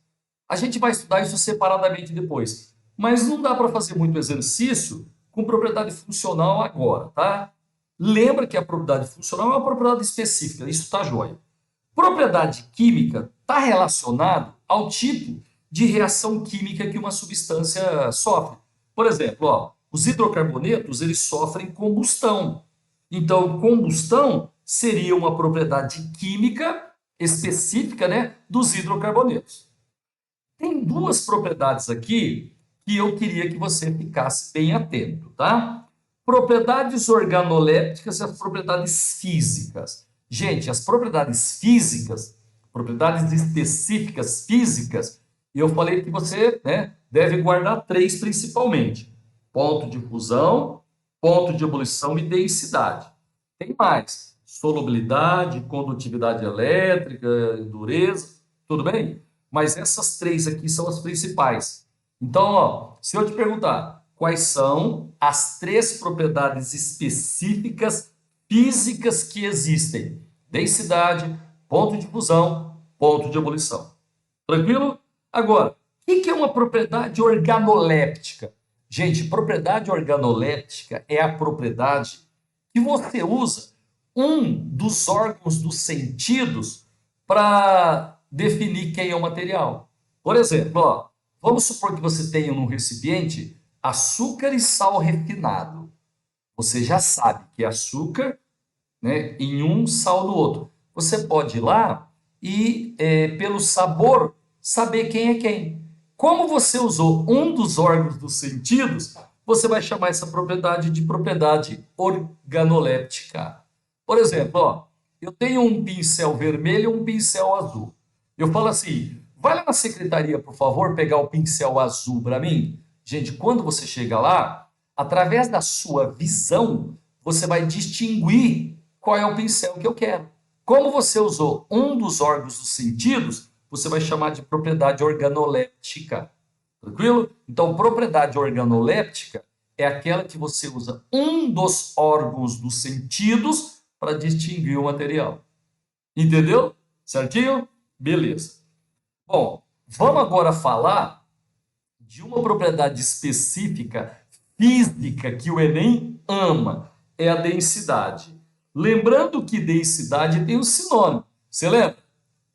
Speaker 1: A gente vai estudar isso separadamente depois. Mas não dá para fazer muito exercício com propriedade funcional agora, tá? Lembra que a propriedade funcional é uma propriedade específica, isso está jóia. Propriedade química está relacionada ao tipo de reação química que uma substância sofre. Por exemplo, ó, os hidrocarbonetos, eles sofrem combustão. Então, combustão seria uma propriedade química específica, né, dos hidrocarbonetos. Tem duas propriedades aqui que eu queria que você ficasse bem atento, tá? Propriedades organolépticas e as propriedades físicas. Gente, as propriedades físicas, propriedades específicas físicas, eu falei que você, né, deve guardar três principalmente: ponto de fusão, ponto de ebulição e densidade. Tem mais. Solubilidade, condutividade elétrica, dureza, tudo bem? Mas essas três aqui são as principais. Então, ó, se eu te perguntar quais são as três propriedades específicas físicas que existem: densidade, ponto de fusão, ponto de ebulição. Tranquilo? Agora, o que é uma propriedade organoléptica? Gente, propriedade organoléptica é a propriedade que você usa um dos órgãos dos sentidos para definir quem é o material. Por exemplo, ó, vamos supor que você tenha num recipiente açúcar e sal refinado. Você já sabe que é açúcar, né, em um, sal no outro. Você pode ir lá e, pelo sabor, saber quem é quem. Como você usou um dos órgãos dos sentidos, você vai chamar essa propriedade de propriedade organoléptica. Por exemplo, ó, eu tenho um pincel vermelho e um pincel azul. Eu falo assim, vai lá na secretaria, por favor, pegar o pincel azul para mim. Gente, quando você chega lá, através da sua visão, você vai distinguir qual é o pincel que eu quero. Como você usou um dos órgãos dos sentidos, você vai chamar de propriedade organoléptica. Tranquilo? Então, propriedade organoléptica é aquela que você usa um dos órgãos dos sentidos para distinguir o material. Entendeu? Certinho? Beleza. Bom, vamos agora falar de uma propriedade específica física que o Enem ama, é a densidade. Lembrando que densidade tem um sinônimo. Você lembra?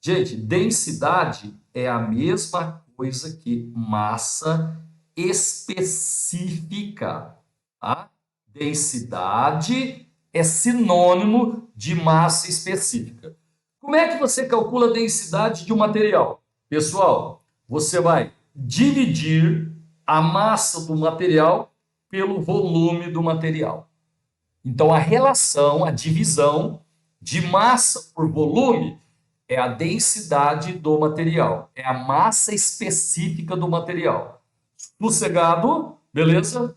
Speaker 1: Gente, densidade é a mesma coisa que massa específica. Tá? Densidade é sinônimo de massa específica. Como é que você calcula a densidade de um material? Pessoal, você vai dividir a massa do material pelo volume do material. Então, a relação, a divisão de massa por volume é a densidade do material, é a massa específica do material. Sossegado? Beleza?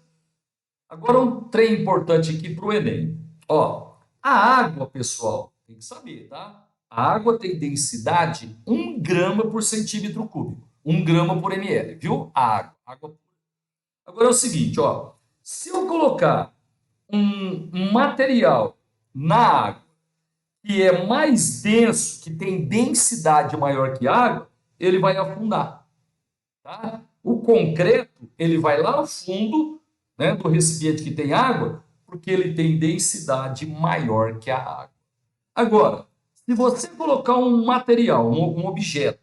Speaker 1: Agora, um trem importante aqui para o Enem. Ó, a água, pessoal, tem que saber, tá? A água tem densidade 1 grama por centímetro cúbico. 1 grama por ml, viu? A água. Agora é o seguinte, ó. Se eu colocar um material na água que é mais denso, que tem densidade maior que a água, ele vai afundar. Tá? O concreto, ele vai lá ao fundo, né, do recipiente que tem água, porque ele tem densidade maior que a água. Agora, se você colocar um material, um objeto,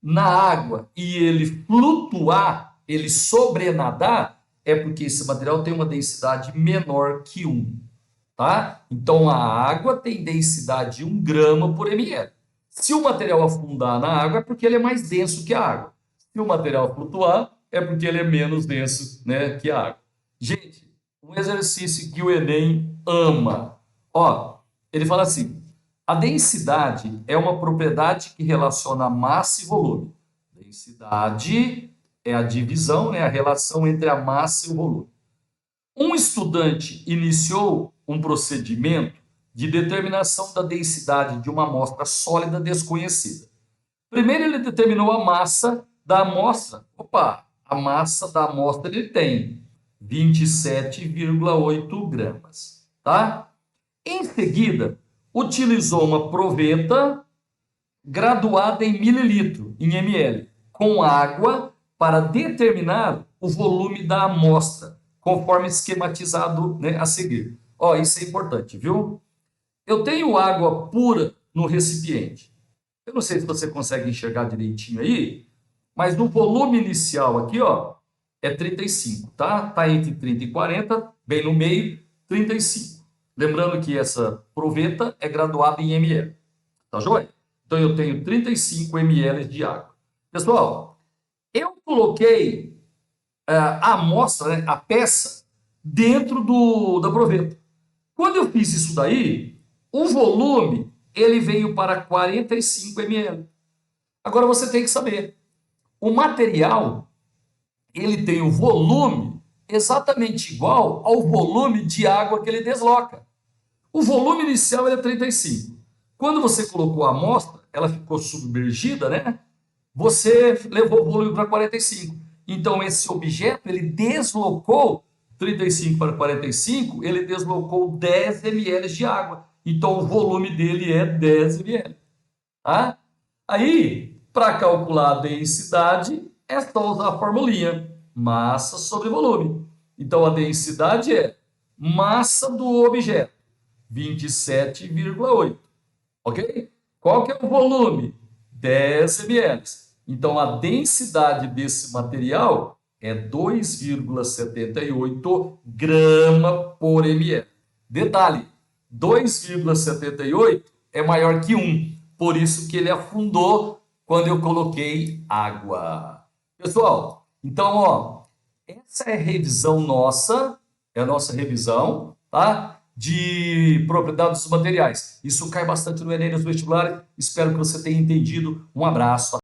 Speaker 1: na água e ele flutuar, ele sobrenadar, é porque esse material tem uma densidade menor que 1. Tá? Então, a água tem densidade de 1 grama por ml. Se o material afundar na água, é porque ele é mais denso que a água. Se o material flutuar, é porque ele é menos denso, né, que a água. Gente, um exercício que o Enem ama. Ó, ele fala assim, a densidade é uma propriedade que relaciona massa e volume. Densidade é a divisão, né, a relação entre a massa e o volume. Um estudante iniciou um procedimento de determinação da densidade de uma amostra sólida desconhecida. Primeiro, ele determinou a massa da amostra. Opa, a massa da amostra ele tem 27,8 gramas. Tá? Em seguida, utilizou uma proveta graduada em mililitro, em ml, com água para determinar o volume da amostra, conforme esquematizado, né, a seguir. Ó, isso é importante, viu? Eu tenho água pura no recipiente. Eu não sei se você consegue enxergar direitinho aí, mas no volume inicial aqui, ó, é 35, tá? Tá entre 30 e 40, bem no meio, 35. Lembrando que essa proveta é graduada em ml. Tá joia? Então eu tenho 35 ml de água. Pessoal, eu coloquei a amostra, né, a peça, dentro da proveta. Quando eu fiz isso daí, o volume ele veio para 45 ml. Agora você tem que saber, o material ele tem o volume exatamente igual ao volume de água que ele desloca. O volume inicial é 35. Quando você colocou a amostra, ela ficou submergida, né? Você levou o volume para 45. Então, esse objeto, ele deslocou 35 para 45, ele deslocou 10 ml de água. Então, o volume dele é 10 ml. Tá? Aí, para calcular a densidade, é só usar a formulinha. Massa sobre volume. Então, a densidade é massa do objeto, 27,8. Ok? Qual que é o volume? 10 ml. Então, a densidade desse material é 2,78 grama por ml. Detalhe, 2,78 é maior que 1. Por isso que ele afundou quando eu coloquei água. Pessoal, então, ó, essa é a revisão nossa, é a nossa revisão, tá? De propriedades dos materiais. Isso cai bastante no Enem nos vestibulares. Espero que você tenha entendido. Um abraço.